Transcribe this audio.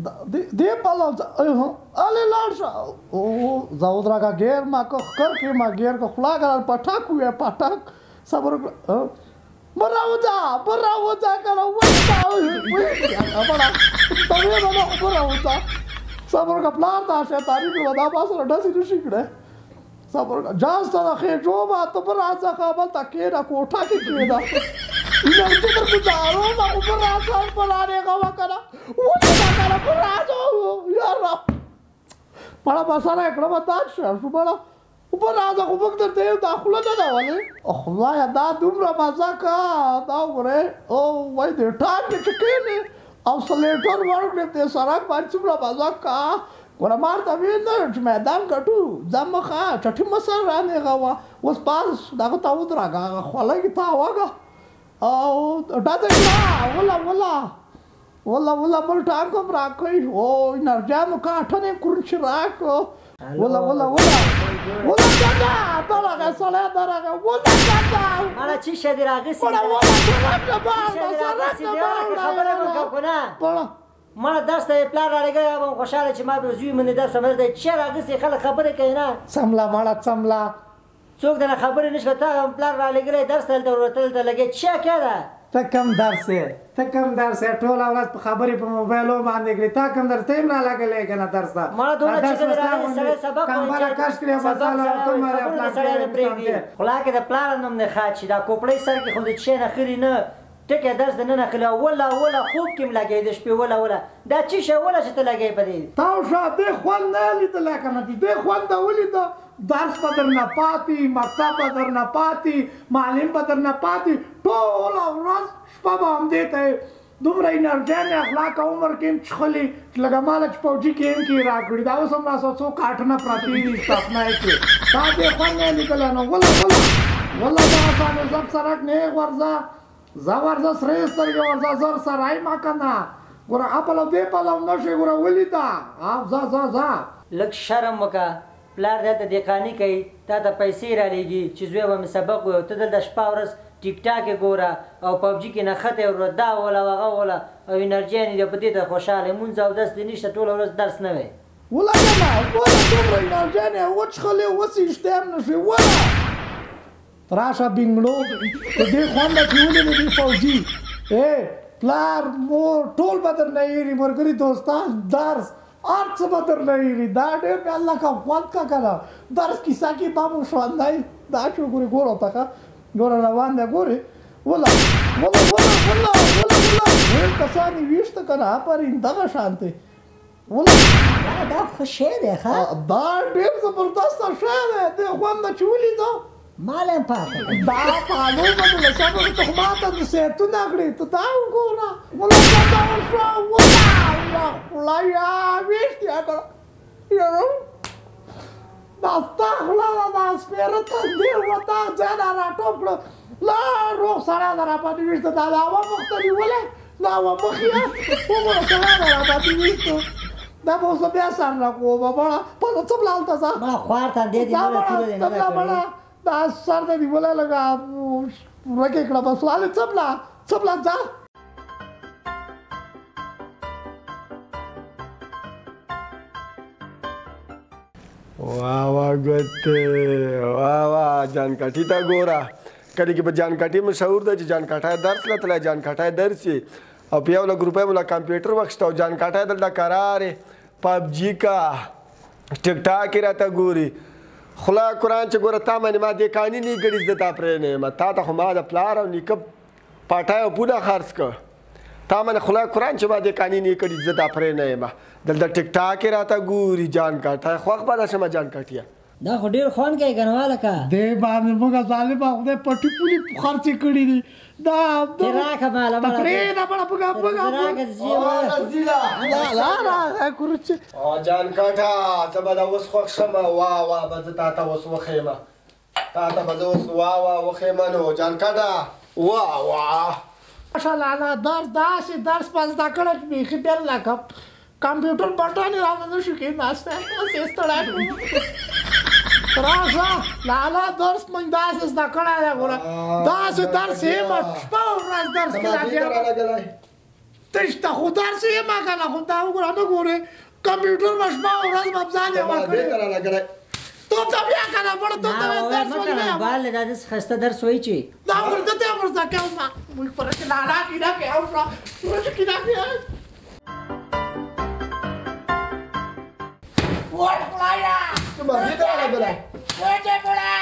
دې پلو الې لاړ شه او زه ودرېږه ګیر ما که ښکر کې ما ګیر که خوله کړه پټک وې پټک صبر وکړه مه راوځه کنه طبیعه به نه مه راوځه صبر وکړه پلار ته شیطاني کړه دا ما سره ډزې نشي کړی صبر وکړه جاز ته د خېټو به ته به راځه هلته کښېنه کوټه کې کښېنه انرژي در ګزارو ما خو به راځه په لارېږه وه که نه ولې ده که نه به راځه یاره مړه مسله یې کړه به داګ شه شو مړه به راځه خو موږ درته یو دا خوله نه ده ولې خدایه دا دومره مزه که دا وګورئ او وایي دې ټایم کې چې کښېنې او سلیټر ورکړې دې سړک باندې څومره مزه که ګوره مار ته ویل نه چې میدان ګټو ځه مخه چټي مه سره رانیغه وه اوس پاس دغه ته ودرېږه خوله کې تاوږه او ډزې کړه وله بل ټانک هم راکړئ او انرجیانو که اټن یې کورچ راکړو وله درغه سړی درغه مړه چی شه دې راغسې مړه درس ته یې پلار رالېږلی یا به م خوشحاله چې ما به زوی منې درس هم درته چی راغسې خلک خبرې کوي نه څمله مړه څمله څوک درنه خبرې نه شوه تا هم پلار رالېږلی درس ته هلته ورته دلته لګې چی کې ده ته کم درس یې ټوله ورځ په خبرې په موبایلو باندې کړې تا کم درس ته یې هم رالاګلی که نه درس ته مړه دونه چې کله راغلی سړی سبق کمبله کش کړې خوله کې د پلار نوم نه ښه چې دا کوپړۍ سر کې خو د چی نه خري نه ټکه درس د ننه خلي وله خوب کې م لګوي د شپې وله دا چی شی وله چې ته لګوي په دې تاو شه دې خوند نه لیدلی که نه دې خوند ته ولیده درس به درنه پاتې مکتب به درنه پاتې معلم به درنه پاتې ټوله ورځ شپه به همدې ته دومره انرژیانې اخلاق عمر کې هم څښلي چې لکه ماله چې فوجي کې هم کې راکړي دا اوس هم راسه څو کاټونه پراته دي استثنا یې کې تا دې خوند نه لیدلی نو وله دا اسانه زب سرک نیغ ورځه زه ورځه سرې سترګې ورځه زر سرای ما که نه ګوره اپلو دې پلو نه شي ګوره ولیده ځه لږ شرم وکړه پلار دلته دهقاني کوي تا ته پیسې رالیږي چې زوی به مې سبق ووایي ته دلته شپه ورځ ټیک ټاک یې ګوره او پبجي کې نښتې وره دا وله او هغه وله او انرجیانې دی په دې ته خوشحاله مونځ او دس دې نشته ټوله ورځ درس نه وی وله کنه وله دومره انرجیانې وچښلې اوس یې شته هم نه شوې وله راشه بنګړو په دې خونده چې ولیدې دې فوجي پلار مور ټول به درنه هېري ملګري دوستان درس هر څه به درنه هېري دا ډېر مې الله کا خوند کا که نه درس کیسه کې دا مو ژوندی دا شو ګورې ګوره ته ښه ګوره روان دی ګورې وله ډېر کسان یې ویشته که نه آفرین دغه شانتې وله دا ښه شی دی ښه دا ډېر زبردسته شی دی دې خونده چې ولیده ماله هم پاکه دا پالو به د لسانو تخماته د صحتونه کړې ته دا وګوره وله خوله یا ویشتیا کړه یاره دا ستا خوله ده دا سپېره تندې وه تا ځای نه راټوپ کړه لا روغ سړی ده راباندې ویشته دا د هوا مخ ته نیولی دا هوا مخ یې وګوره سړی ده راباندې ویشته دا به اوس بیا سر نه کومه مړه په څه بله هلته ځه مړه خوار تندې دې مړه توره دې نه ده کړې دا سر ته نیولی لږه ورکې کړه بس والې څه بله ځه واه جانکټي ته ګوره کله کې به جانکټي مشهور ده چې جانکټی درس له تللی جانکټی درس یې او په 1 لک روپۍ مو کمپیوټر واخیسته او جانکټی دلته کرارې پبجي کا ټیک ټاک یې راته ګوري خوله قرآن چې ګوره تا باندې ما دې کاني نه ګړي زه تا پرې نه یم تا ته خو ما د پلار او نیکه پټی او پونه خرڅ کړه تا باندې خوله قرآن چې ما دې کاني نه کړي زه تا پرې نه یم دلته ټیک ټاک یې راته ګوري جانکټی خوښ به ده شمه جانکټیه دا خو ډېر خوند کوي که نه والکه دې باندې موږ ظالمه خدای پټي پولي خرڅې کړي دي دا راکه ماله پرېږده مړه پګه جانکټه زه به دا اوس خوښ شمه واه به زه تا ته اوس وښیمه تا ته به زه اوس واه وښیمه نو جانکټه واه ماشاءالله درس داسې درس په زده کړه چې بیخي بېل لکه کمپیوټر بټن یې رانه نه شو کېناستی اوس یې ستړی کړو راشه لالا درس موږ داسې زده کړی دی ګوره داسې درس یې شپه ورځ درس کې لګیا تشته خو درس یې ما کنه خو دا وګوره نه ګورې کمپیوټر به شپه او ورځ به ځان یې وکړې تو ته بیا کنه بړه ته درس وایې بال دا دې خسته درس وایي چې دا ورته ته ورته کې اوس ما موږ پر کې لالا کې نه کې اوس ورته کې نه کې وای خلایا ته باندې دا راغله وای ته بولا